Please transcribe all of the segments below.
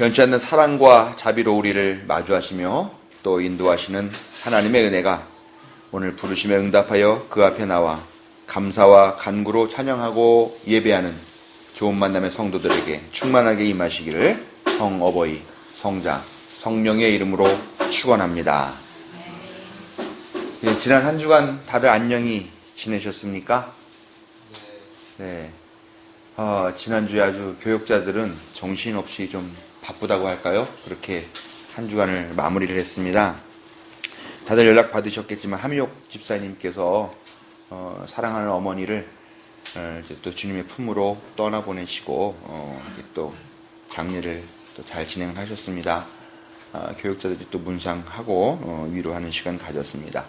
변치 않는 사랑과 자비로 우리를 마주하시며 또 인도하시는 하나님의 은혜가 오늘 부르심에 응답하여 그 앞에 나와 감사와 간구로 찬양하고 예배하는 좋은 만남의 성도들에게 충만하게 임하시기를 성어버이, 성자, 성령의 이름으로 축원합니다. 예, 지난 한 주간 다들 안녕히 지내셨습니까? 네. 지난주에 아주 교역자들은 정신없이 좀 바쁘다고 할까요? 그렇게 한 주간을 마무리를 했습니다. 다들 연락 받으셨겠지만 함희옥 집사님께서 사랑하는 어머니를 이제 또 주님의 품으로 떠나보내시고 또 장례를 또 잘 진행하셨습니다. 교역자들이 또 문상하고 위로하는 시간 가졌습니다.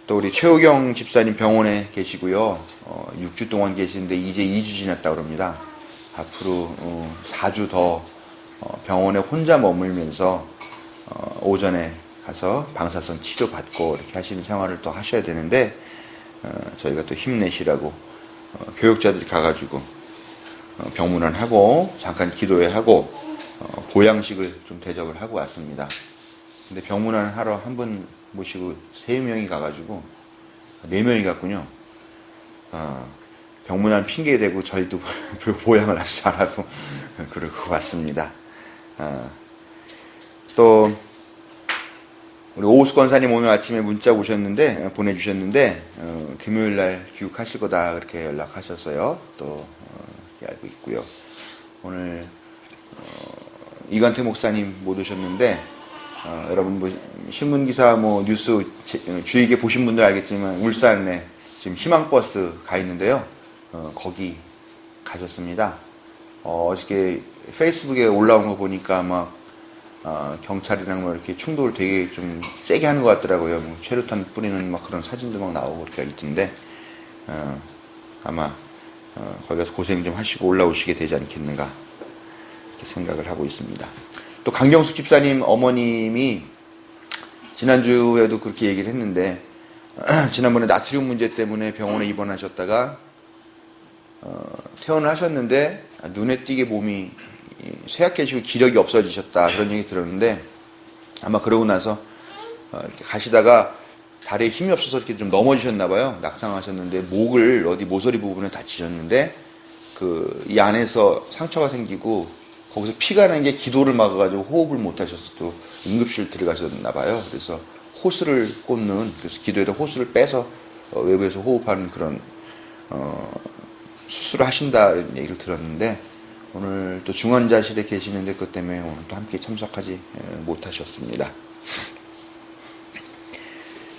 또 우리 최우경 집사님 병원에 계시고요. 6주 동안 계시는데 이제 2주 지났다고 합니다. 앞으로 4주 더 병원에 혼자 머물면서 오전에 가서 방사선 치료받고 이렇게 하시는 생활을 또 하셔야 되는데 저희가 또 힘내시라고 교육자들이 가가지고 병문안하고 잠깐 기도회하고 보양식을 좀 대접을 하고 왔습니다. 근데 병문안 하러 한 분 모시고 3명이 가가지고 4명이 갔군요. 병문안 핑계 대고 저희도 보양을 아주 잘하고 그러고 왔습니다. 또 우리 오우수 권사님 오늘 아침에 문자 보내주셨는데 금요일날 귀국하실 거다 그렇게 연락하셨어요. 또 이렇게 알고 있고요. 오늘 이관태 목사님 못 오셨는데 여러분 뭐 신문기사 뭐 뉴스 주의 깊게 보신 분들 알겠지만 울산에 지금 희망버스 가 있는데요. 거기 가셨습니다. 어저께 페이스북에 올라온 거 보니까 막 경찰이랑 뭐 이렇게 충돌 되게 좀 세게 하는 것 같더라고요. 뭐 최루탄 뿌리는 막 그런 사진도 막 나오고 그렇게 할 텐데 아마 거기 가서 고생 좀 하시고 올라오시게 되지 않겠는가 이렇게 생각을 하고 있습니다. 또 강경숙 집사님 어머님이 지난주에도 그렇게 얘기를 했는데 지난번에 나트륨 문제 때문에 병원에 입원하셨다가 퇴원을 하셨는데 눈에 띄게 몸이 쇠약해지고 기력이 없어지셨다 그런 얘기 들었는데 아마 그러고 나서 이렇게 가시다가 다리에 힘이 없어서 이렇게 좀 넘어지셨나봐요. 낙상하셨는데 목을 어디 모서리 부분에 다치셨는데 이 안에서 상처가 생기고 거기서 피가 나는 게 기도를 막아가지고 호흡을 못하셔서 또 응급실 들어가셨나봐요. 그래서 호스를 꽂는 그래서 기도에다 호스를 빼서 외부에서 호흡하는 그런 수술을 하신다는 얘기를 들었는데 오늘 또 중환자실에 계시는데 그것 때문에 오늘 또 함께 참석하지 못하셨습니다.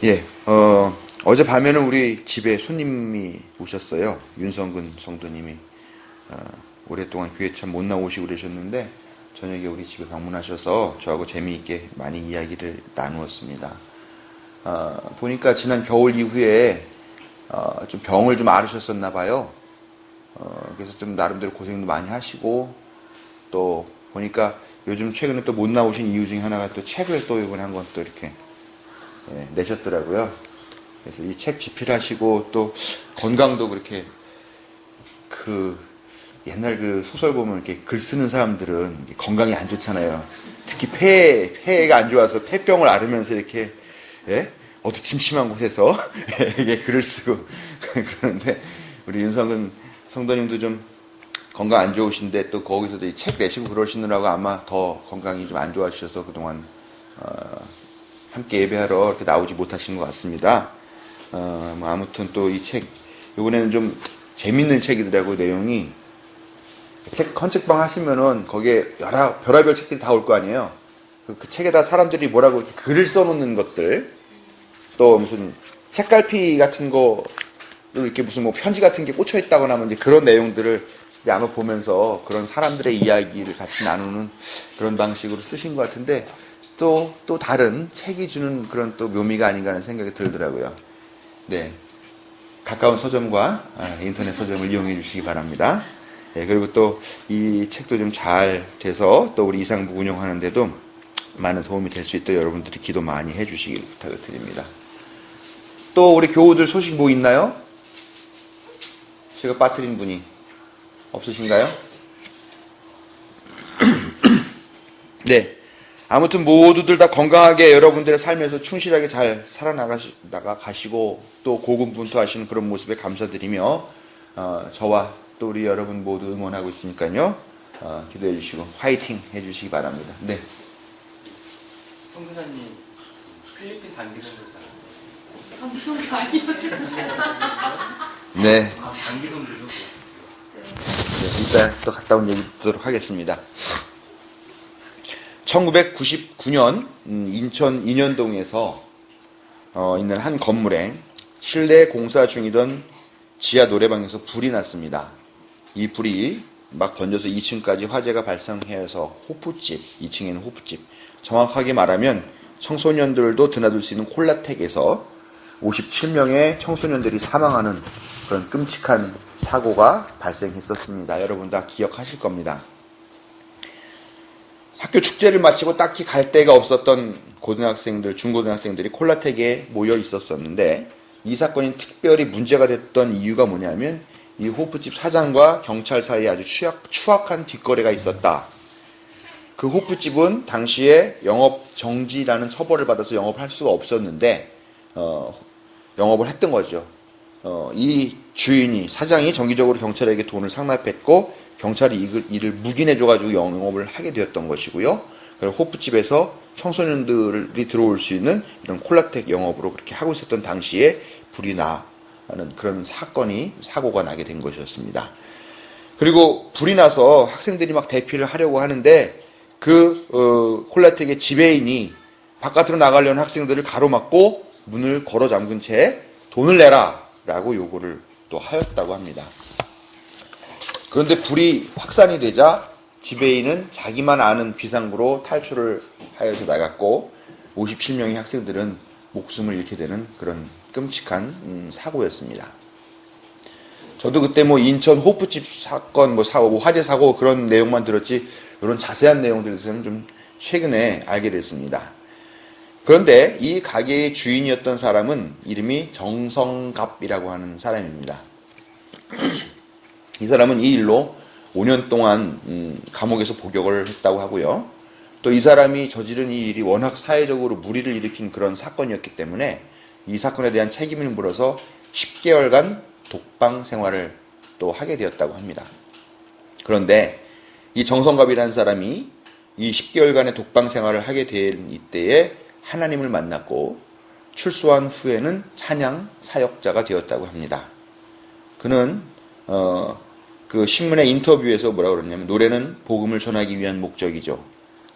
예, 어제 밤에는 우리 집에 손님이 오셨어요. 윤성근 성도님이 오랫동안 교회 참 못 나오시고 그러셨는데 저녁에 우리 집에 방문하셔서 저하고 재미있게 많이 이야기를 나누었습니다. 보니까 지난 겨울 이후에 좀 병을 좀 앓으셨었나 봐요. 그래서 좀 나름대로 고생도 많이 하시고 또 보니까 요즘 최근에 또 못 나오신 이유 중에 하나가 또 책을 또 이번에 한 권 또 이렇게 내셨더라고요. 그래서 이 책 집필하시고 또 건강도 그렇게 옛날 소설 보면 이렇게 글 쓰는 사람들은 건강이 안 좋잖아요. 특히 폐가 안 좋아서 폐병을 앓으면서 이렇게 어두침침한 곳에서 이게 글을 쓰고 그러는데 우리 윤성은 성도님도 좀 건강 안 좋으신데 또 거기서도 이 책 내시고 그러시느라고 아마 더 건강이 좀 안 좋아지셔서 그동안 함께 예배하러 이렇게 나오지 못하신 것 같습니다. 아무튼 또 이 책 이번에는 좀 재밌는 책이더라고요. 내용이 책 컨책방 하시면은 거기에 별의별 책들이 다 올 거 아니에요. 그 책에다 사람들이 뭐라고 이렇게 글을 써놓는 것들 또 무슨 책갈피 같은 거 이렇게 무슨 뭐 편지 같은 게 꽂혀 있다거나 하면 이제 그런 내용들을 이제 아마 보면서 그런 사람들의 이야기를 같이 나누는 그런 방식으로 쓰신 것 같은데 또 다른 책이 주는 그런 또 묘미가 아닌가 하는 생각이 들더라고요. 네. 가까운 서점과 인터넷 서점을 이용해 주시기 바랍니다. 네, 그리고 또 이 책도 좀 잘 돼서 또 우리 이상부 운영하는데도 많은 도움이 될 수 있도록 여러분들이 기도 많이 해 주시길 부탁을 드립니다. 또 우리 교우들 소식 뭐 있나요? 제가 빠뜨린 분이 없으신가요? 네. 아무튼 모두들 다 건강하게 여러분들의 삶에서 충실하게 잘 살아나가시고 또 고군분투하시는 그런 모습에 감사드리며 저와 또 우리 여러분 모두 응원하고 있으니까요. 기도해 주시고 화이팅 해 주시기 바랍니다. 네. 성교사님 필리핀 단기선교사. 방송이 아니요. 네. 단기선교사. 이따 또 갔다 온 얘기 듣도록 하겠습니다. 1999년 인천 인현동에서 있는 한 건물에 실내 공사 중이던 지하 노래방에서 불이 났습니다. 이 불이 막 번져서 2층까지 화재가 발생해서 호프집, 2층에는 호프집, 정확하게 말하면 청소년들도 드나들 수 있는 콜라텍에서 57명의 청소년들이 사망하는 그런 끔찍한 사고가 발생했었습니다. 여러분 다 기억하실 겁니다. 학교 축제를 마치고 딱히 갈 데가 없었던 고등학생들, 중고등학생들이 콜라텍에 모여 있었었는데 이 사건이 특별히 문제가 됐던 이유가 뭐냐면 이 호프집 사장과 경찰 사이에 아주 추악한 뒷거래가 있었다. 그 호프집은 당시에 영업 정지라는 처벌을 받아서 영업을 할 수가 없었는데 영업을 했던 거죠. 이 주인이, 사장이 정기적으로 경찰에게 돈을 상납했고 경찰이 이를 묵인해줘가지고 영업을 하게 되었던 것이고요. 그리고 호프집에서 청소년들이 들어올 수 있는 이런 콜라텍 영업으로 그렇게 하고 있었던 당시에 불이 나는 그런 사고가 나게 된 것이었습니다. 그리고 불이 나서 학생들이 막 대피를 하려고 하는데 콜라텍의 지배인이 바깥으로 나가려는 학생들을 가로막고 문을 걸어 잠근 채 돈을 내라 라고 요구를 또 하였다고 합니다. 그런데 불이 확산이 되자 지배인은 자기만 아는 비상구로 탈출을 하여서 나갔고 57명의 학생들은 목숨을 잃게 되는 그런 끔찍한 사고였습니다. 저도 그때 인천 호프집 사건, 화재 사고 그런 내용만 들었지 이런 자세한 내용들에 대해서는 좀 최근에 알게 됐습니다. 그런데 이 가게의 주인이었던 사람은 이름이 정성갑이라고 하는 사람입니다. 이 사람은 이 일로 5년 동안 감옥에서 복역을 했다고 하고요. 또 이 사람이 저지른 이 일이 워낙 사회적으로 물의를 일으킨 그런 사건이었기 때문에 이 사건에 대한 책임을 물어서 10개월간 독방 생활을 또 하게 되었다고 합니다. 그런데 이 정성갑이라는 사람이 이 10개월간의 독방 생활을 하게 된 이때에 하나님을 만났고 출소한 후에는 찬양 사역자가 되었다고 합니다. 그는 그 신문의 인터뷰에서 뭐라고 그러냐면 노래는 복음을 전하기 위한 목적이죠.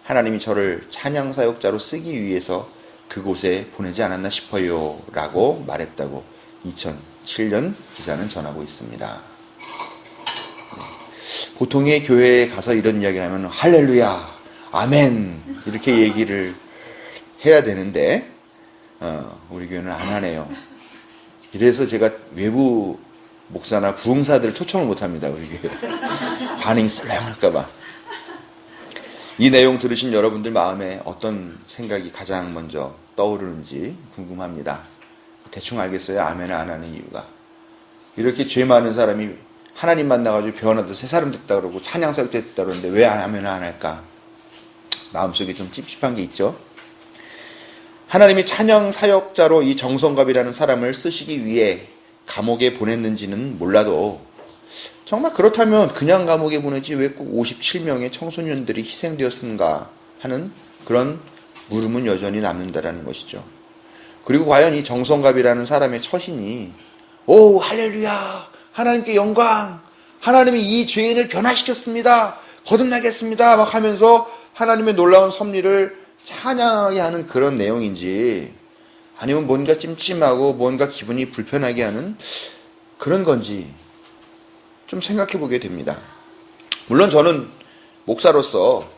하나님이 저를 찬양 사역자로 쓰기 위해서 그곳에 보내지 않았나 싶어요 라고 말했다고 2007년 기사는 전하고 있습니다. 보통의 교회에 가서 이런 이야기를 하면 할렐루야, 아멘 이렇게 얘기를 해야 되는데 우리 교회는 안 하네요. 이래서 제가 외부 목사나 부흥사들을 초청을 못합니다. 우리 교회 반응이 썰렁할까봐. 이 내용 들으신 여러분들 마음에 어떤 생각이 가장 먼저 떠오르는지 궁금합니다. 대충 알겠어요? 아멘을 안 하는 이유가. 이렇게 죄 많은 사람이 하나님 만나가지고 변화도 새 사람 됐다 그러고 찬양사역 됐다 그러는데 왜 아멘을 안 할까? 마음속에 좀 찝찝한 게 있죠. 하나님이 찬양 사역자로 이 정성갑이라는 사람을 쓰시기 위해 감옥에 보냈는지는 몰라도 정말 그렇다면 그냥 감옥에 보내지 왜 꼭 57명의 청소년들이 희생되었는가 하는 그런 물음은 여전히 남는다라는 것이죠. 그리고 과연 이 정성갑이라는 사람의 처신이 오 할렐루야 하나님께 영광 하나님이 이 죄인을 변화시켰습니다 거듭나겠습니다 막 하면서 하나님의 놀라운 섭리를 찬양하게 하는 그런 내용인지 아니면 뭔가 찜찜하고 뭔가 기분이 불편하게 하는 그런 건지 좀 생각해 보게 됩니다. 물론 저는 목사로서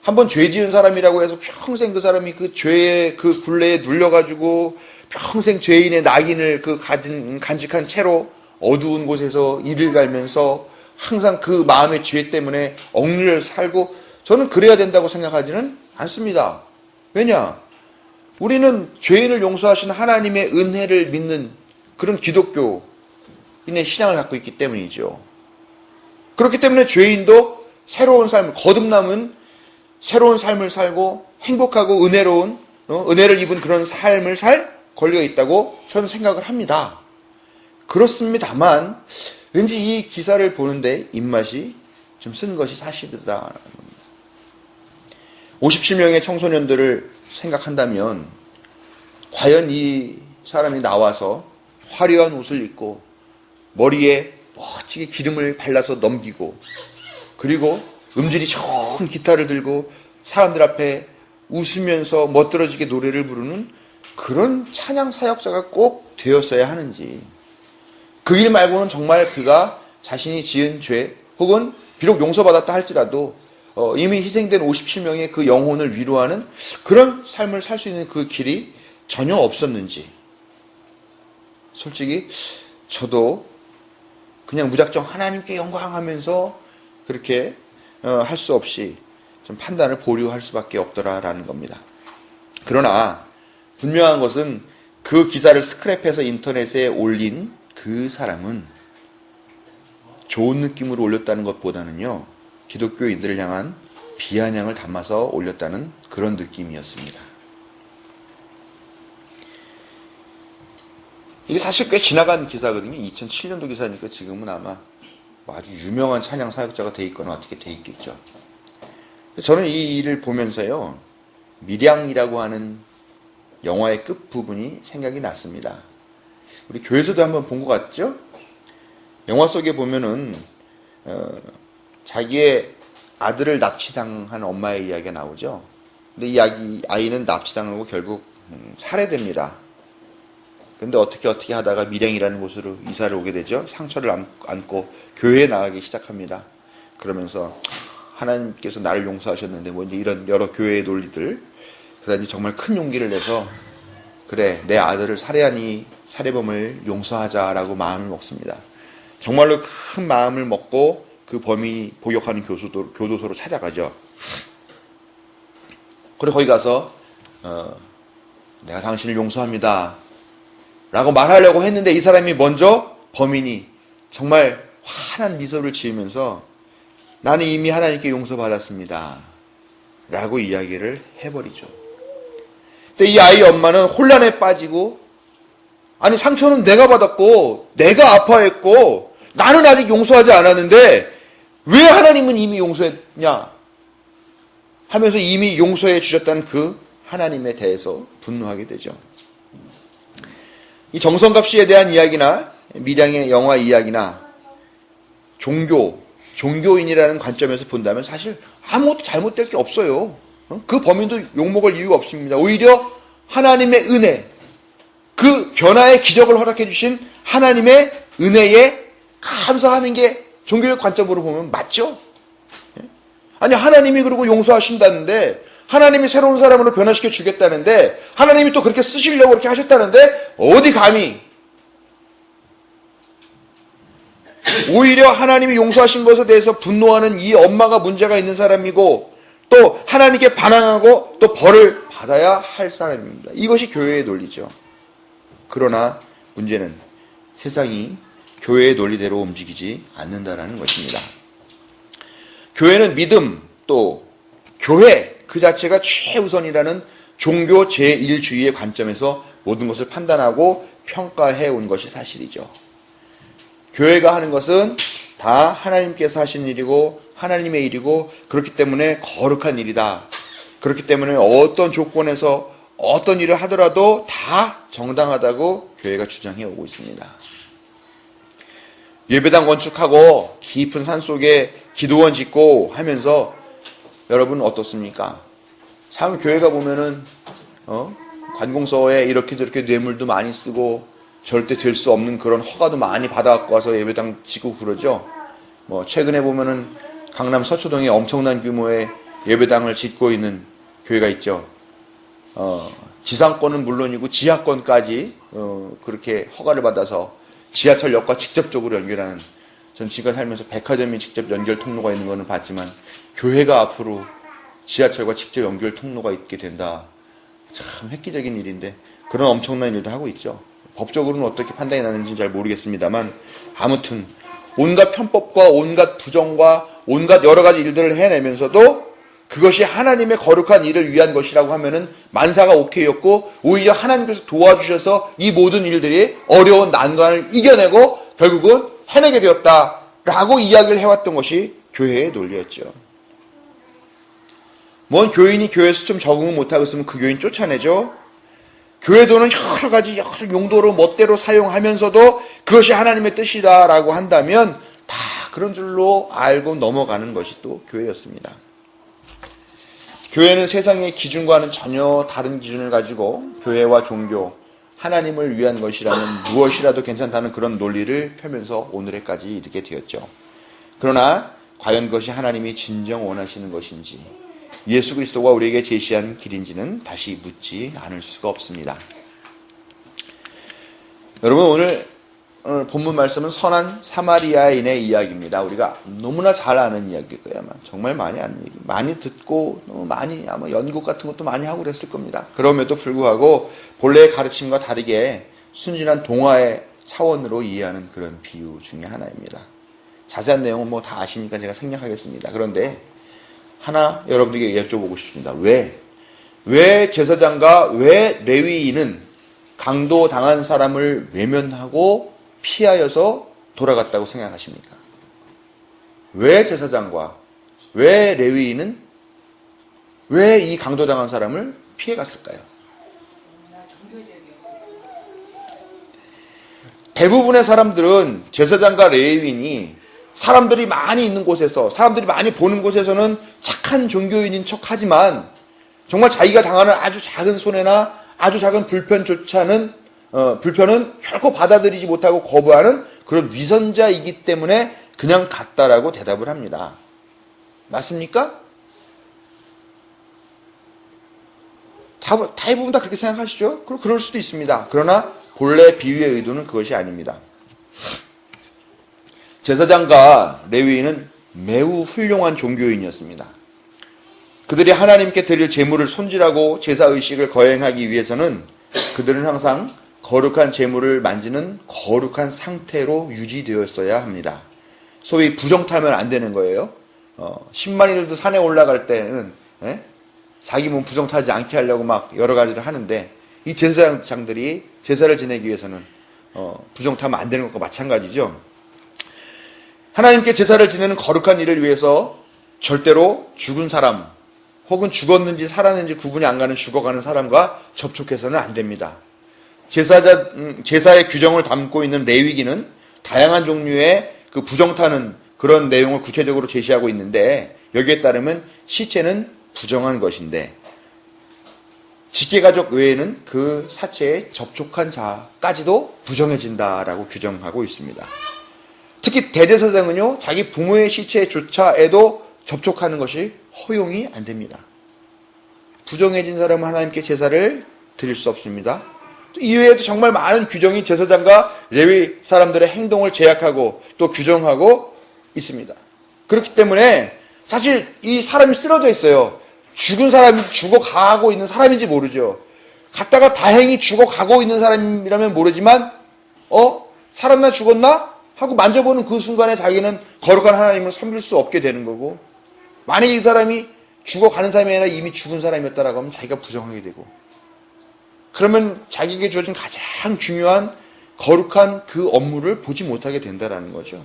한번 죄 지은 사람이라고 해서 평생 그 사람이 그 죄의 그 굴레에 눌려가지고 평생 죄인의 낙인을 간직한 채로 어두운 곳에서 이를 갈면서 항상 그 마음의 죄 때문에 억눌려 살고 저는 그래야 된다고 생각하지는 않습니다. 왜냐? 우리는 죄인을 용서하신 하나님의 은혜를 믿는 그런 기독교인의 신앙을 갖고 있기 때문이죠. 그렇기 때문에 죄인도 새로운 삶, 거듭남은 새로운 삶을 살고 행복하고 은혜로운 은혜를 입은 그런 삶을 살 권리가 있다고 저는 생각을 합니다. 그렇습니다만 왠지 이 기사를 보는데 입맛이 좀 쓴 것이 사실이다. 57명의 청소년들을 생각한다면 과연 이 사람이 나와서 화려한 옷을 입고 머리에 멋지게 기름을 발라서 넘기고 그리고 음질이 좋은 기타를 들고 사람들 앞에 웃으면서 멋들어지게 노래를 부르는 그런 찬양 사역자가 꼭 되었어야 하는지, 그 일 말고는 정말 그가 자신이 지은 죄 혹은 비록 용서받았다 할지라도 이미 희생된 57명의 그 영혼을 위로하는 그런 삶을 살 수 있는 그 길이 전혀 없었는지, 솔직히 저도 그냥 무작정 하나님께 영광하면서 그렇게 할 수 없이 좀 판단을 보류할 수밖에 없더라라는 겁니다. 그러나 분명한 것은 그 기사를 스크랩해서 인터넷에 올린 그 사람은 좋은 느낌으로 올렸다는 것보다는요, 기독교인들을 향한 비아냥을 담아서 올렸다는 그런 느낌이었습니다. 이게 사실 꽤 지나간 기사거든요. 2007년도 기사니까 지금은 아마 아주 유명한 찬양 사역자가 돼 있거나 어떻게 돼 있겠죠. 저는 이 일을 보면서요, 밀양이라고 하는 영화의 끝부분이 생각이 났습니다. 우리 교회에서도 한번 본 것 같죠? 영화 속에 보면은 자기의 아들을 납치당한 엄마의 이야기가 나오죠. 근데 이 아이는 납치당하고 결국 살해됩니다. 근데 어떻게 하다가 밀양이라는 곳으로 이사를 오게 되죠. 상처를 안고 교회에 나가기 시작합니다. 그러면서 하나님께서 나를 용서하셨는데 뭐 이제 이런 여러 교회의 논리들, 그다음에 정말 큰 용기를 내서 그래, 내 아들을 살해한 이 살해범을 용서하자라고 마음을 먹습니다. 정말로 큰 마음을 먹고 그 범인이 복역하는 교도소로 찾아가죠. 그리고 거기 가서 내가 당신을 용서합니다 라고 말하려고 했는데 이 사람이 먼저, 범인이 정말 환한 미소를 지으면서 나는 이미 하나님께 용서받았습니다 라고 이야기를 해버리죠. 근데 이 아이 엄마는 혼란에 빠지고, 아니 상처는 내가 받았고 내가 아파했고 나는 아직 용서하지 않았는데 왜 하나님은 이미 용서했냐 하면서 이미 용서해 주셨다는 그 하나님에 대해서 분노하게 되죠. 이 정성갑 씨에 대한 이야기나 밀양의 영화 이야기나 종교인이라는 관점에서 본다면 사실 아무것도 잘못될 게 없어요. 그 범인도 욕먹을 이유가 없습니다. 오히려 하나님의 은혜, 그 변화의 기적을 허락해 주신 하나님의 은혜에 감사하는 게 종교적 관점으로 보면 맞죠? 아니 하나님이 그러고 용서하신다는데, 하나님이 새로운 사람으로 변화시켜 주겠다는데, 하나님이 또 그렇게 쓰시려고 그렇게 하셨다는데 어디 감히 오히려 하나님이 용서하신 것에 대해서 분노하는 이 엄마가 문제가 있는 사람이고 또 하나님께 반항하고 또 벌을 받아야 할 사람입니다. 이것이 교회의 논리죠. 그러나 문제는 세상이 교회의 논리대로 움직이지 않는다라는 것입니다. 교회는 믿음, 또 교회 그 자체가 최우선이라는 종교 제1주의의 관점에서 모든 것을 판단하고 평가해 온 것이 사실이죠. 교회가 하는 것은 다 하나님께서 하신 일이고 하나님의 일이고 그렇기 때문에 거룩한 일이다. 그렇기 때문에 어떤 조건에서 어떤 일을 하더라도 다 정당하다고 교회가 주장해 오고 있습니다. 예배당 건축하고 깊은 산속에 기도원 짓고 하면서 여러분 어떻습니까? 참 교회가 보면은 관공서에 이렇게 저렇게 뇌물도 많이 쓰고 절대 될 수 없는 그런 허가도 많이 받아갖고 와서 예배당 짓고 그러죠. 뭐 최근에 보면은 강남 서초동에 엄청난 규모의 예배당을 짓고 있는 교회가 있죠. 지상권은 물론이고 지하권까지 그렇게 허가를 받아서 지하철역과 직접적으로 연결하는, 전 지금 살면서 백화점이 직접 연결 통로가 있는 거는 봤지만 교회가 앞으로 지하철과 직접 연결 통로가 있게 된다. 참 획기적인 일인데 그런 엄청난 일도 하고 있죠. 법적으로는 어떻게 판단이 나는지는 잘 모르겠습니다만 아무튼 온갖 편법과 온갖 부정과 온갖 여러 가지 일들을 해내면서도 그것이 하나님의 거룩한 일을 위한 것이라고 하면은 만사가 오케이였고, 오히려 하나님께서 도와주셔서 이 모든 일들이 어려운 난관을 이겨내고 결국은 해내게 되었다라고 이야기를 해왔던 것이 교회의 논리였죠. 뭔 교인이 교회에서 좀 적응을 못하고 있으면 그 교인 쫓아내죠. 교회 돈은 여러 가지 여러 용도로 멋대로 사용하면서도 그것이 하나님의 뜻이다라고 한다면 다 그런 줄로 알고 넘어가는 것이 또 교회였습니다. 교회는 세상의 기준과는 전혀 다른 기준을 가지고 교회와 종교, 하나님을 위한 것이라면 무엇이라도 괜찮다는 그런 논리를 펴면서 오늘에까지 이르게 되었죠. 그러나 과연 그것이 하나님이 진정 원하시는 것인지, 예수 그리스도가 우리에게 제시한 길인지는 다시 묻지 않을 수가 없습니다. 여러분, 오늘 본문 말씀은 선한 사마리아인의 이야기입니다. 우리가 너무나 잘 아는 이야기일 거예요. 아마 정말 많이 아는 얘기, 많이 듣고 많이 아마 연극 같은 것도 많이 하고 그랬을 겁니다. 그럼에도 불구하고 본래의 가르침과 다르게 순진한 동화의 차원으로 이해하는 그런 비유 중에 하나입니다. 자세한 내용은 뭐 다 아시니까 제가 생략하겠습니다. 그런데 하나 여러분들에게 여쭤보고 싶습니다. 왜 제사장과 왜 레위인은 강도당한 사람을 외면하고 피하여서 돌아갔다고 생각하십니까? 왜 제사장과 왜 레위인은 왜 이 강도당한 사람을 피해갔을까요? 대부분의 사람들은 제사장과 레위인이 사람들이 많이 있는 곳에서, 사람들이 많이 보는 곳에서는 착한 종교인인 척하지만 정말 자기가 당하는 아주 작은 손해나 아주 작은 불편은 결코 받아들이지 못하고 거부하는 그런 위선자이기 때문에 그냥 갔다라고 대답을 합니다. 맞습니까? 대부분 다 그렇게 생각하시죠? 그럴 수도 있습니다. 그러나 본래 비유의 의도는 그것이 아닙니다. 제사장과 레위인은 매우 훌륭한 종교인이었습니다. 그들이 하나님께 드릴 제물을 손질하고 제사의식을 거행하기 위해서는 그들은 항상 거룩한 제물을 만지는 거룩한 상태로 유지되었어야 합니다. 소위 부정타면 안 되는 거예요. 신만이들도 산에 올라갈 때는 자기 몸 부정타지 않게 하려고 막 여러 가지를 하는데, 이 제사장들이 제사를 지내기 위해서는 부정타면 안 되는 것과 마찬가지죠. 하나님께 제사를 지내는 거룩한 일을 위해서 절대로 죽은 사람 혹은 죽었는지 살았는지 구분이 안 가는 죽어가는 사람과 접촉해서는 안 됩니다. 제사의 규정을 담고 있는 레위기는 다양한 종류의 그 부정타는 그런 내용을 구체적으로 제시하고 있는데, 여기에 따르면 시체는 부정한 것인데 직계가족 외에는 그 사체에 접촉한 자까지도 부정해진다라고 규정하고 있습니다. 특히 대제사장은요, 자기 부모의 시체조차에도 접촉하는 것이 허용이 안 됩니다. 부정해진 사람은 하나님께 제사를 드릴 수 없습니다. 이외에도 정말 많은 규정이 제사장과 레위 사람들의 행동을 제약하고 또 규정하고 있습니다. 그렇기 때문에 사실 이 사람이 쓰러져 있어요. 죽은 사람이 죽어가고 있는 사람인지 모르죠. 갔다가 다행히 죽어가고 있는 사람이라면 모르지만 살았나 죽었나? 하고 만져보는 그 순간에 자기는 거룩한 하나님을 섬길 수 없게 되는 거고, 만약에 이 사람이 죽어가는 사람이 아니라 이미 죽은 사람이었다라고 하면 자기가 부정하게 되고, 그러면 자기에게 주어진 가장 중요한 거룩한 그 업무를 보지 못하게 된다라는 거죠.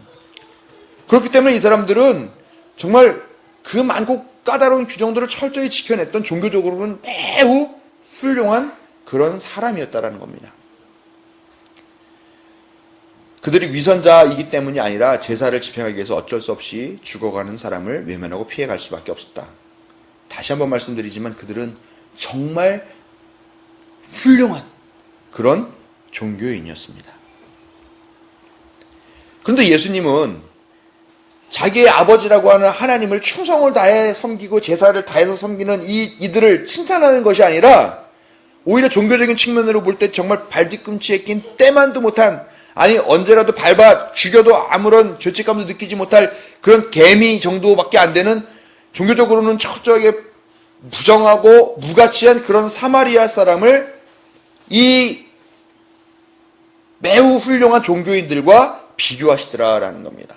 그렇기 때문에 이 사람들은 정말 그 많고 까다로운 규정들을 철저히 지켜냈던, 종교적으로는 매우 훌륭한 그런 사람이었다라는 겁니다. 그들이 위선자이기 때문이 아니라 제사를 집행하기 위해서 어쩔 수 없이 죽어가는 사람을 외면하고 피해갈 수밖에 없었다. 다시 한번 말씀드리지만 그들은 정말 훌륭한 그런 종교인이었습니다. 그런데 예수님은 자기의 아버지라고 하는 하나님을 충성을 다해 섬기고 제사를 다해서 섬기는 이들을 칭찬하는 것이 아니라, 오히려 종교적인 측면으로 볼 때 정말 발뒤꿈치에 낀 때만도 못한, 아니 언제라도 밟아 죽여도 아무런 죄책감도 느끼지 못할 그런 개미 정도밖에 안 되는, 종교적으로는 철저하게 부정하고 무가치한 그런 사마리아 사람을 이 매우 훌륭한 종교인들과 비교하시더라라는 겁니다.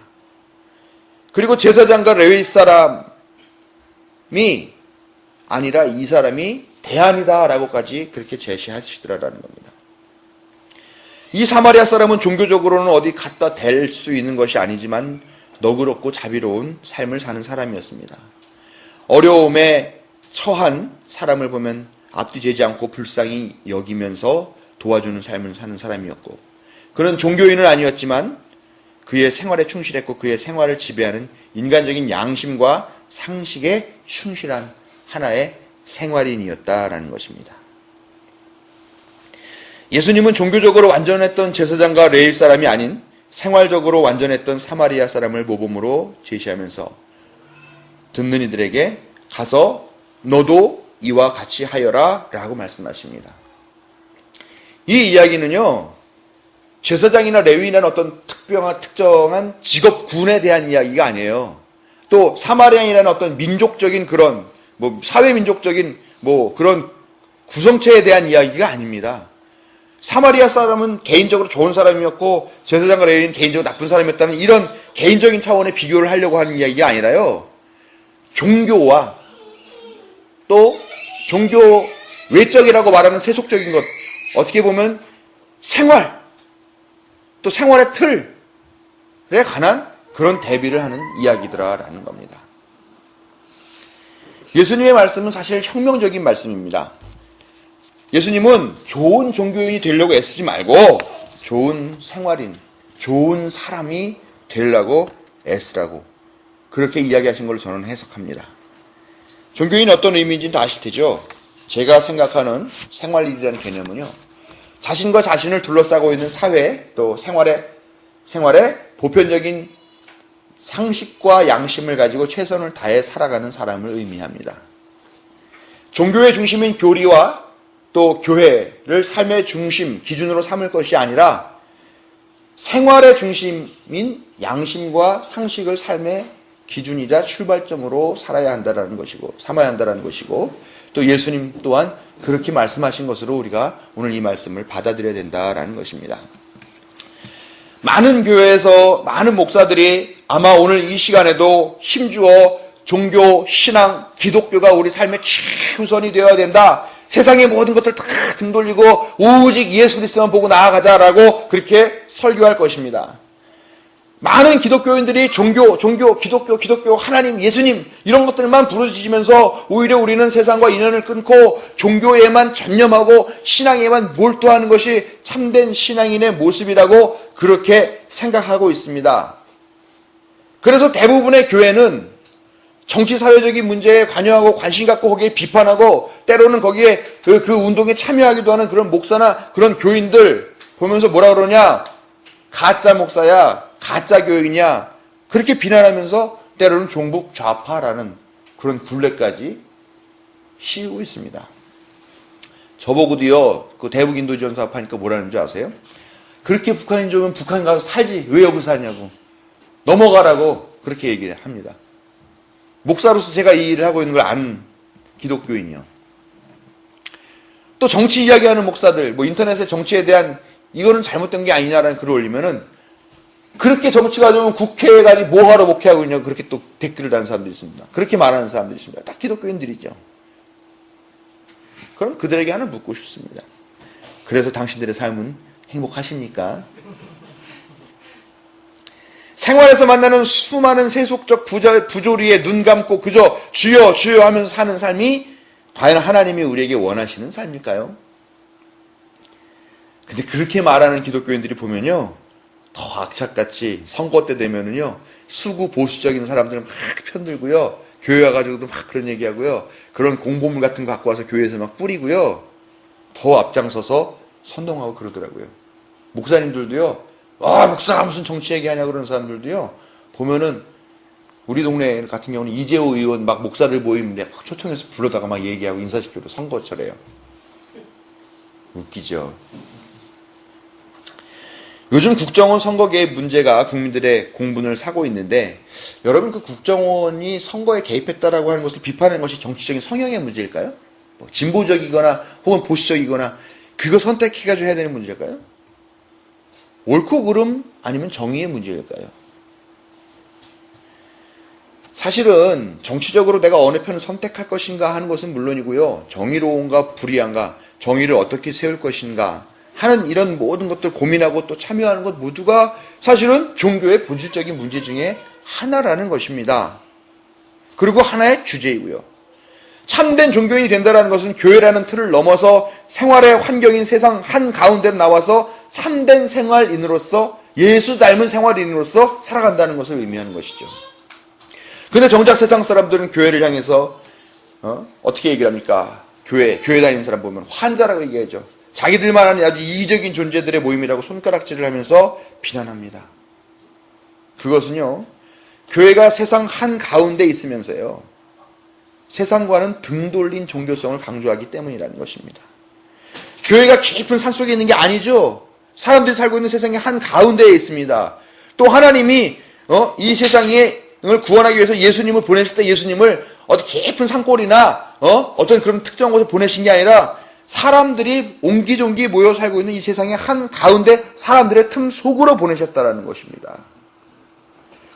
그리고 제사장과 레위 사람은 아니라 이 사람이 대안이다라고까지 그렇게 제시하시더라라는 겁니다. 이 사마리아 사람은 종교적으로는 어디 갖다 댈 수 있는 것이 아니지만 너그럽고 자비로운 삶을 사는 사람이었습니다. 어려움에 처한 사람을 보면 앞뒤 재지 않고 불쌍히 여기면서 도와주는 삶을 사는 사람이었고, 그는 종교인은 아니었지만 그의 생활에 충실했고 그의 생활을 지배하는 인간적인 양심과 상식에 충실한 하나의 생활인이었다라는 것입니다. 예수님은 종교적으로 완전했던 제사장과 레위 사람이 아닌 생활적으로 완전했던 사마리아 사람을 모범으로 제시하면서 듣는 이들에게 가서 너도 이와 같이 하여라 라고 말씀하십니다. 이 이야기는요, 제사장이나 레위인이라는 어떤 특정한 직업군에 대한 이야기가 아니에요. 또 사마리아인이라는 어떤 민족적인 그런 사회민족적인 그런 구성체에 대한 이야기가 아닙니다. 사마리아 사람은 개인적으로 좋은 사람이었고 제사장과 레위인은 개인적으로 나쁜 사람이었다는 이런 개인적인 차원의 비교를 하려고 하는 이야기가 아니라요, 종교와 또 종교 외적이라고 말하는 세속적인 것, 어떻게 보면 생활, 또 생활의 틀에 관한 그런 대비를 하는 이야기더라라는 겁니다. 예수님의 말씀은 사실 혁명적인 말씀입니다. 예수님은 좋은 종교인이 되려고 애쓰지 말고 좋은 생활인, 좋은 사람이 되려고 애쓰라고 그렇게 이야기하신 걸로 저는 해석합니다. 종교인이 어떤 의미인지는 다 아실 테죠. 제가 생각하는 생활인이라는 개념은요, 자신과 자신을 둘러싸고 있는 사회 또 생활의 보편적인 상식과 양심을 가지고 최선을 다해 살아가는 사람을 의미합니다. 종교의 중심인 교리와 또 교회를 삶의 중심, 기준으로 삼을 것이 아니라 생활의 중심인 양심과 상식을 삶의 기준이자 출발점으로 삼아야 한다는 것이고 또 예수님 또한 그렇게 말씀하신 것으로 우리가 오늘 이 말씀을 받아들여야 된다라는 것입니다. 많은 교회에서 많은 목사들이 아마 오늘 이 시간에도 힘주어 종교, 신앙, 기독교가 우리 삶의 최우선이 되어야 된다. 세상의 모든 것들 다 등 돌리고 오직 예수 그리스도만 보고 나아가자라고 그렇게 설교할 것입니다. 많은 기독교인들이 종교, 기독교, 하나님, 예수님 이런 것들만 부르짖으면서 오히려 우리는 세상과 인연을 끊고 종교에만 전념하고 신앙에만 몰두하는 것이 참된 신앙인의 모습이라고 그렇게 생각하고 있습니다. 그래서 대부분의 교회는 정치 사회적인 문제에 관여하고 관심 갖고 거기에 비판하고 때로는 거기에 그 운동에 참여하기도 하는 그런 목사나 그런 교인들 보면서 뭐라 그러냐, 가짜 목사야, 가짜 교인이야, 그렇게 비난하면서 때로는 종북 좌파라는 그런 굴레까지 씌우고 있습니다. 저보고도요, 그 대북 인도 지원 사업 하니까 뭐라는 줄 아세요? 그렇게 북한인 줄 알면 북한 가서 살지 왜 여기 사냐고, 넘어가라고 그렇게 얘기합니다. 목사로서 제가 이 일을 하고 있는 걸 아는 기독교인이요. 또 정치 이야기하는 목사들, 인터넷에 정치에 대한 이거는 잘못된 게 아니냐라는 글을 올리면은 그렇게 정치가 되면 국회에 가지 뭐하러 목회하고 있냐고 그렇게 또 댓글을 다는 사람들이 있습니다. 그렇게 말하는 사람들이 있습니다. 다 기독교인들이죠. 그럼 그들에게 하나 묻고 싶습니다. 그래서 당신들의 삶은 행복하십니까? 생활에서 만나는 수많은 세속적 부조리에 눈 감고 그저 주여 주여 하면서 사는 삶이 과연 하나님이 우리에게 원하시는 삶일까요? 근데 그렇게 말하는 기독교인들이 보면요, 더 악착같이 선거 때 되면은요, 수구 보수적인 사람들은 막 편들고요, 교회 와가지고도 막 그런 얘기하고요, 그런 공보물 같은 거 갖고 와서 교회에서 막 뿌리고요, 더 앞장서서 선동하고 그러더라고요. 목사님들도요, 목사가 무슨 정치 얘기하냐 그러는 사람들도요, 보면은 우리 동네 같은 경우는 이재호 의원 막 목사들 모임인데 막 초청해서 불러다가 막 얘기하고 인사시키고 선거철에요. 웃기죠. 요즘 국정원 선거계의 문제가 국민들의 공분을 사고 있는데, 여러분 그 국정원이 선거에 개입했다라고 하는 것을 비판하는 것이 정치적인 성향의 문제일까요? 진보적이거나 혹은 보수적이거나 그거 선택해가지고 해야 되는 문제일까요? 옳고 그름 아니면 정의의 문제일까요? 사실은 정치적으로 내가 어느 편을 선택할 것인가 하는 것은 물론이고요. 정의로운가 불의한가, 정의를 어떻게 세울 것인가 하는 이런 모든 것들 고민하고 또 참여하는 것 모두가 사실은 종교의 본질적인 문제 중에 하나라는 것입니다. 그리고 하나의 주제이고요. 참된 종교인이 된다는 것은 교회라는 틀을 넘어서 생활의 환경인 세상 한가운데로 나와서 참된 생활인으로서 예수 닮은 생활인으로서 살아간다는 것을 의미하는 것이죠. 근데 정작 세상 사람들은 교회를 향해서 어떻게 얘기를 합니까? 교회 다니는 사람 보면 환자라고 얘기하죠. 자기들만 하는 아주 이기적인 존재들의 모임이라고 손가락질을 하면서 비난합니다. 그것은요, 교회가 세상 한가운데 있으면서요, 세상과는 등 돌린 종교성을 강조하기 때문이라는 것입니다. 교회가 깊은 산속에 있는 게 아니죠. 사람들이 살고 있는 세상의 한가운데에 있습니다. 또 하나님이 이 세상을 구원하기 위해서 예수님을 보내실 때 예수님을 어디 깊은 산골이나 어떤 그런 특정한 곳에 보내신 게 아니라 사람들이 옹기종기 모여 살고 있는 이 세상의 한가운데 사람들의 틈 속으로 보내셨다라는 것입니다.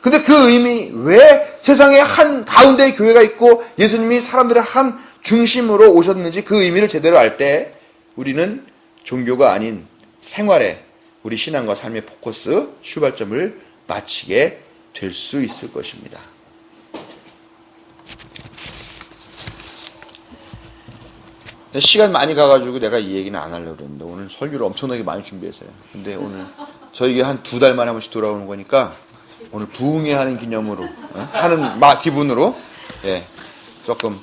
근데 그 의미, 왜 세상의 한가운데에 교회가 있고 예수님이 사람들의 한 중심으로 오셨는지 그 의미를 제대로 알 때 우리는 종교가 아닌 생활에 우리 신앙과 삶의 포커스, 출발점을 맞추게 될 수 있을 것입니다. 시간 많이 가가지고 내가 이 얘기는 안 하려고 그랬는데 오늘 설교를 엄청나게 많이 준비했어요. 근데 오늘 저에게 한 2달만에 한 번씩 돌아오는 거니까 오늘 부흥회 하는 기념으로 하는 기분으로 조금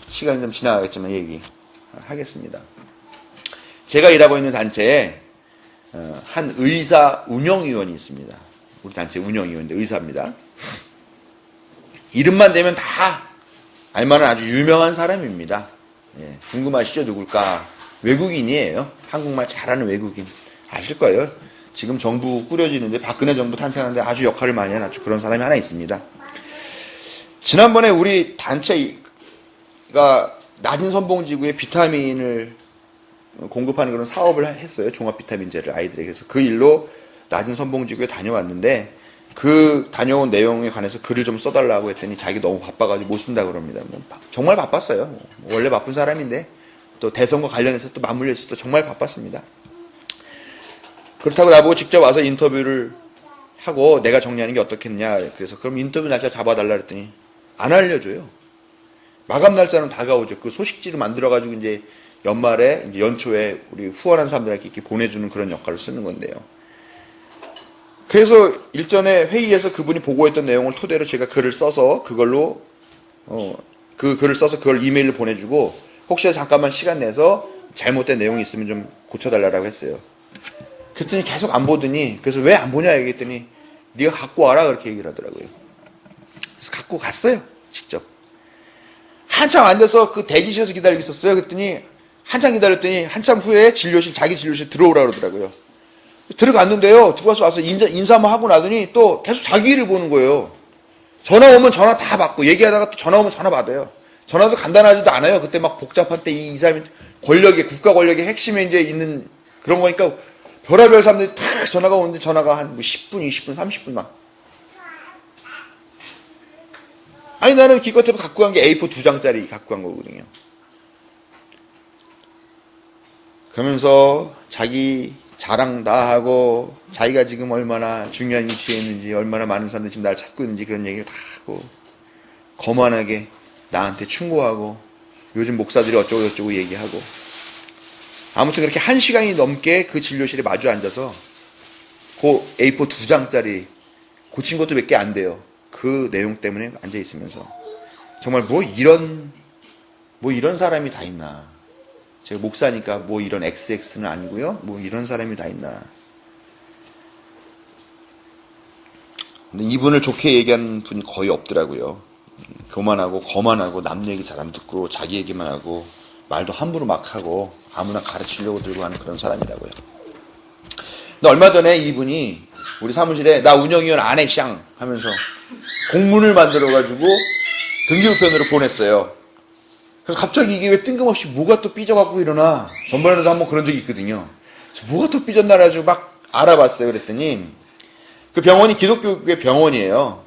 시간이 좀 지나가겠지만 얘기하겠습니다. 제가 일하고 있는 단체에 한 의사 운영위원이 있습니다. 우리 단체 운영위원인데 의사입니다. 이름만 대면 다 알만한 아주 유명한 사람입니다. 궁금하시죠? 누굴까? 외국인이에요. 한국말 잘하는 외국인. 아실 거예요. 지금 정부 꾸려지는데 박근혜 정부 탄생하는데 아주 역할을 많이 하는 그런 사람이 하나 있습니다. 지난번에 우리 단체가 낮은 선봉지구에 비타민을 공급하는 그런 사업을 했어요. 종합 비타민제를 아이들에게. 그래서 그 일로 낮은 선봉지구에 다녀왔는데 그 다녀온 내용에 관해서 글을 좀 써달라고 했더니 자기 너무 바빠가지고 못 쓴다 그럽니다. 정말 바빴어요. 원래 바쁜 사람인데 또 대선과 관련해서 또 맞물려 있어서 또 정말 바빴습니다. 그렇다고 나보고 직접 와서 인터뷰를 하고 내가 정리하는 게 어떻겠냐. 그래서 그럼 인터뷰 날짜 잡아달라 그랬더니 안 알려줘요. 마감 날짜는 다가오죠. 그 소식지를 만들어가지고 이제 연말에, 이제 연초에 우리 후원한 사람들에게 이렇게 보내주는 그런 역할을 쓰는 건데요. 그래서 일전에 회의에서 그분이 보고했던 내용을 토대로 제가 글을 써서 그걸로, 그 글을 써서 그걸 이메일로 보내주고 혹시 잠깐만 시간 내서 잘못된 내용이 있으면 좀 고쳐달라고 했어요. 그랬더니 계속 안 보더니, 그래서 왜 안 보냐 얘기했더니 네가 갖고 와라 그렇게 얘기를 하더라고요. 그래서 갖고 갔어요. 직접. 한참 앉아서 그 대기실에서 기다리고 있었어요. 그랬더니 한참 기다렸더니 한참 후에 자기 진료실 들어오라 그러더라고요. 들어갔는데요. 들어가서 와서 인사 한번 하고 나더니 또 계속 자기 일을 보는 거예요. 전화 오면 전화 다 받고 얘기하다가 또 전화 오면 전화 받아요. 전화도 간단하지도 않아요. 그때 막 복잡한 때 이 사람이 국가 권력의 핵심에 이제 있는 그런 거니까 별의별 사람들이 다 전화가 오는데 전화가 한 10분, 20분, 30분 막. 아니 나는 기껏해서 갖고 간 게 A4 2장짜리 갖고 간 거거든요. 그러면서 자기 자랑 다 하고 자기가 지금 얼마나 중요한 위치에 있는지 얼마나 많은 사람들이 지금 나를 찾고 있는지 그런 얘기를 다 하고 거만하게 나한테 충고하고 요즘 목사들이 어쩌고 저쩌고 얘기하고 아무튼 그렇게 1시간이 넘게 그 진료실에 마주 앉아서 그 A4 2장짜리 고친 것도 몇 개 안 돼요. 그 내용 때문에 앉아 있으면서 정말 뭐 이런 사람이 다 있나. 제가 목사니까 뭐 이런 XX는 아니고요. 뭐 이런 사람이 다 있나. 근데 이분을 좋게 얘기하는 분이 거의 없더라고요. 교만하고 거만하고 남 얘기 잘 안 듣고 자기 얘기만 하고 말도 함부로 막 하고 아무나 가르치려고 들고 하는 그런 사람이라고요. 근데 얼마 전에 이분이 우리 사무실에 나 운영위원 안 해 샹 하면서 공문을 만들어가지고 등기부편으로 보냈어요. 그래서 갑자기 이게 왜 뜬금없이 뭐가 또 삐져갖고 일어나. 전번에도 한번 그런 적이 있거든요. 뭐가 또 삐졌나 해가지고 막 알아봤어요. 그랬더니 그 병원이 기독교의 병원이에요.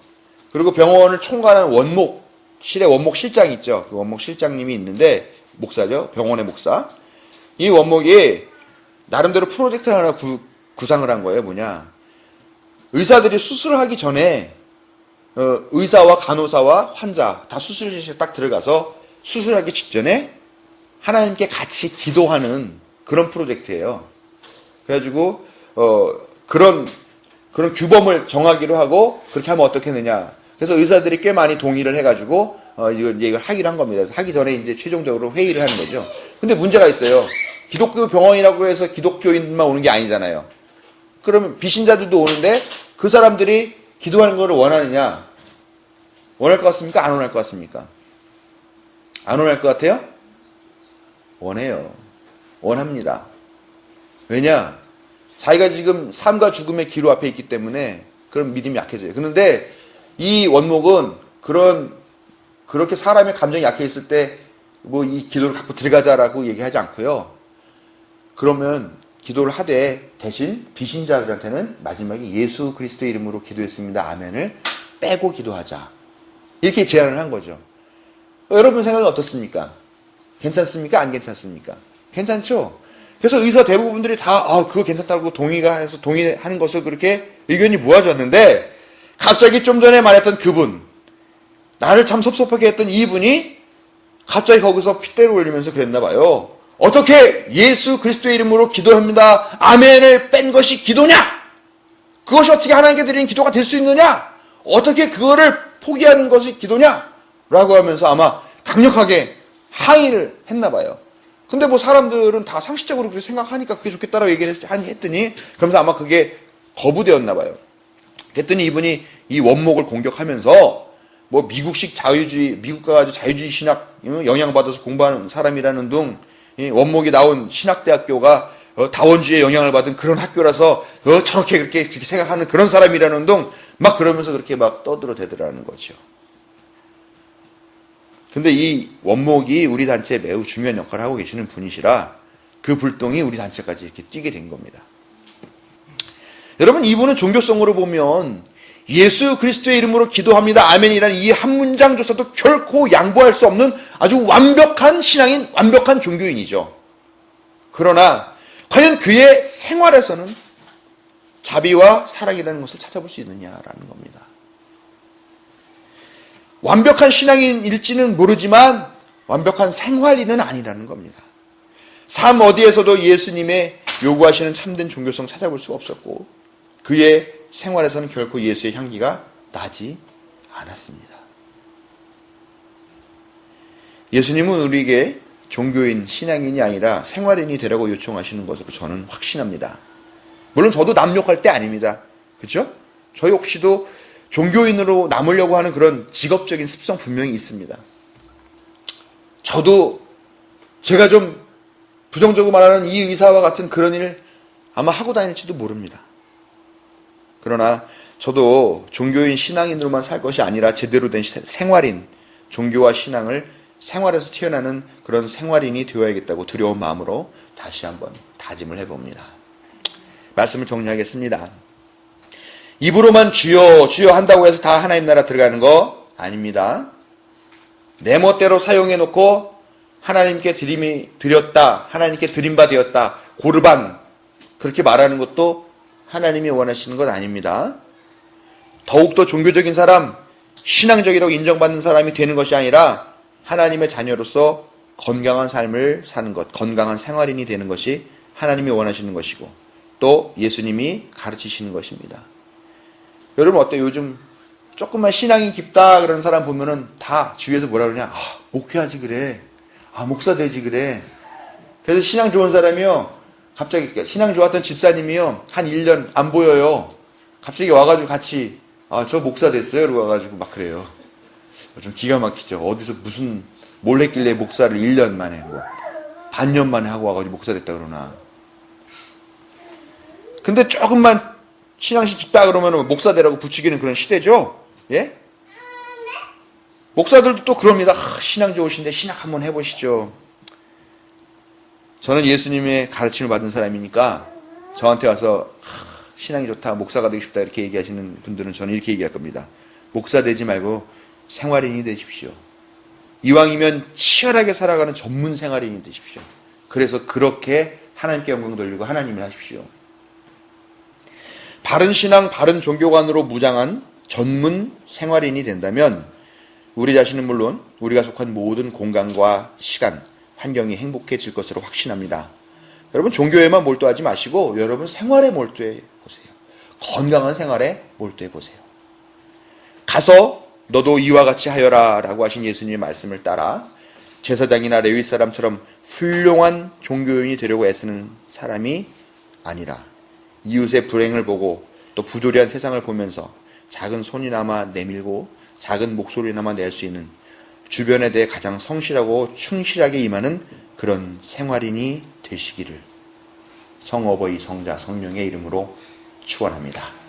그리고 병원을 총괄하는 원목실의 원목 실장 있죠. 그 원목 실장님이 있는데, 목사죠. 병원의 목사. 이 원목이 나름대로 프로젝트를 하나 구상을 한 거예요. 뭐냐. 의사들이 수술을 하기 전에 의사와 간호사와 환자 다 수술실에 딱 들어가서 수술하기 직전에 하나님께 같이 기도하는 그런 프로젝트예요. 그래가지고 그런 규범을 정하기로 하고 그렇게 하면 어떻겠느냐. 그래서 의사들이 꽤 많이 동의를 해가지고 이걸 하기로 한 겁니다. 하기 전에 이제 최종적으로 회의를 하는 거죠. 근데 문제가 있어요. 기독교 병원이라고 해서 기독교인만 오는 게 아니잖아요. 그러면 비신자들도 오는데 그 사람들이 기도하는 것을 원하느냐? 원할 것 같습니까? 안 원할 것 같습니까? 안 원할 것 같아요? 원해요. 원합니다. 왜냐? 자기가 지금 삶과 죽음의 기로 앞에 있기 때문에 그런 믿음이 약해져요. 그런데 이 원목은 그렇게 사람의 감정이 약해 있을 때 뭐 이 기도를 갖고 들어가자라고 얘기하지 않고요. 그러면 기도를 하되 대신 비신자들한테는 마지막에 예수 그리스도 이름으로 기도했습니다. 아멘을 빼고 기도하자. 이렇게 제안을 한 거죠. 여러분 생각은 어떻습니까? 괜찮습니까? 안 괜찮습니까? 괜찮죠? 그래서 의사 대부분들이 다 그거 괜찮다고 동의하는 것을 그렇게 의견이 모아졌는데 갑자기 좀 전에 말했던 그분, 나를 참 섭섭하게 했던 이분이 갑자기 거기서 핏대를 올리면서 그랬나 봐요. 어떻게 예수 그리스도의 이름으로 기도합니다. 아멘을 뺀 것이 기도냐? 그것이 어떻게 하나님께 드리는 기도가 될 수 있느냐? 어떻게 그거를 포기하는 것이 기도냐? 라고 하면서 아마 강력하게 항의를 했나 봐요. 근데 뭐 사람들은 다 상식적으로 그렇게 생각하니까 그게 좋겠다라고 얘기를 했더니 그러면서 아마 그게 거부되었나 봐요. 그랬더니 이분이 이 원목을 공격하면서 뭐 미국식 자유주의, 미국 가가지고 자유주의 신학 영향받아서 공부하는 사람이라는 둥 원목이 나온 신학대학교가 다원주의의 영향을 받은 그런 학교라서 저렇게 그렇게 생각하는 그런 사람이라는 둥 막 그러면서 그렇게 막 떠들어대더라는 거죠. 근데 이 원목이 우리 단체에 매우 중요한 역할을 하고 계시는 분이시라 그 불똥이 우리 단체까지 이렇게 뛰게 된 겁니다. 여러분, 이분은 종교성으로 보면 예수 그리스도의 이름으로 기도합니다. 아멘이라는 이 한 문장조차도 결코 양보할 수 없는 아주 완벽한 신앙인, 완벽한 종교인이죠. 그러나 과연 그의 생활에서는 자비와 사랑이라는 것을 찾아볼 수 있느냐라는 겁니다. 완벽한 신앙인일지는 모르지만 완벽한 생활인은 아니라는 겁니다. 삶 어디에서도 예수님의 요구하시는 참된 종교성 찾아볼 수가 없었고 그의 생활에서는 결코 예수의 향기가 나지 않았습니다. 예수님은 우리에게 종교인, 신앙인이 아니라 생활인이 되라고 요청하시는 것으로 저는 확신합니다. 물론 저도 남욕할 때 아닙니다. 그렇죠? 저희 혹시도 종교인으로 남으려고 하는 그런 직업적인 습성 분명히 있습니다. 저도 제가 좀 부정적으로 말하는 이 의사와 같은 그런 일을 아마 하고 다닐지도 모릅니다. 그러나 저도 종교인, 신앙인으로만 살 것이 아니라 제대로 된 생활인, 종교와 신앙을 생활에서 태어나는 그런 생활인이 되어야겠다고 두려운 마음으로 다시 한번 다짐을 해봅니다. 말씀을 정리하겠습니다. 입으로만 주여 주여 한다고 해서 다 하나님 나라 들어가는 거 아닙니다. 내 멋대로 사용해놓고 하나님께 드렸다, 하나님께 드림바 되었다, 고르반 그렇게 말하는 것도 하나님이 원하시는 것 아닙니다. 더욱더 종교적인 사람, 신앙적이라고 인정받는 사람이 되는 것이 아니라 하나님의 자녀로서 건강한 삶을 사는 것, 건강한 생활인이 되는 것이 하나님이 원하시는 것이고 또 예수님이 가르치시는 것입니다. 여러분 어때요? 요즘 조금만 신앙이 깊다 그러는 사람 보면은 다 주위에서 뭐라 그러냐? 목회하지 그래. 목사 되지 그래. 그래서 신앙 좋은 사람이요. 갑자기 신앙 좋았던 집사님이요. 한 1년 안 보여요. 갑자기 와가지고 같이 저 목사 됐어요. 이러고 와가지고 막 그래요. 좀 기가 막히죠. 어디서 뭘 했길래 목사를 1년 만에 반년 만에 하고 와가지고 목사 됐다 그러나. 근데 조금만 신앙심 깊다 그러면 목사 되라고 붙이기는 그런 시대죠. 예? 목사들도 또 그럽니다. 신앙 좋으신데 신학 한번 해보시죠. 저는 예수님의 가르침을 받은 사람이니까 저한테 와서 신앙이 좋다, 목사가 되고 싶다 이렇게 얘기하시는 분들은 저는 이렇게 얘기할 겁니다. 목사 되지 말고 생활인이 되십시오. 이왕이면 치열하게 살아가는 전문 생활인이 되십시오. 그래서 그렇게 하나님께 영광 돌리고 하나님을 하십시오. 바른 신앙, 바른 종교관으로 무장한 전문 생활인이 된다면 우리 자신은 물론 우리가 속한 모든 공간과 시간, 환경이 행복해질 것으로 확신합니다. 여러분 종교에만 몰두하지 마시고 여러분 생활에 몰두해 보세요. 건강한 생활에 몰두해 보세요. 가서 너도 이와 같이 하여라 라고 하신 예수님의 말씀을 따라 제사장이나 레위 사람처럼 훌륭한 종교인이 되려고 애쓰는 사람이 아니라 이웃의 불행을 보고 또 부조리한 세상을 보면서 작은 손이나마 내밀고 작은 목소리나마 낼 수 있는 주변에 대해 가장 성실하고 충실하게 임하는 그런 생활인이 되시기를 성어버이 성자 성령의 이름으로 축원합니다.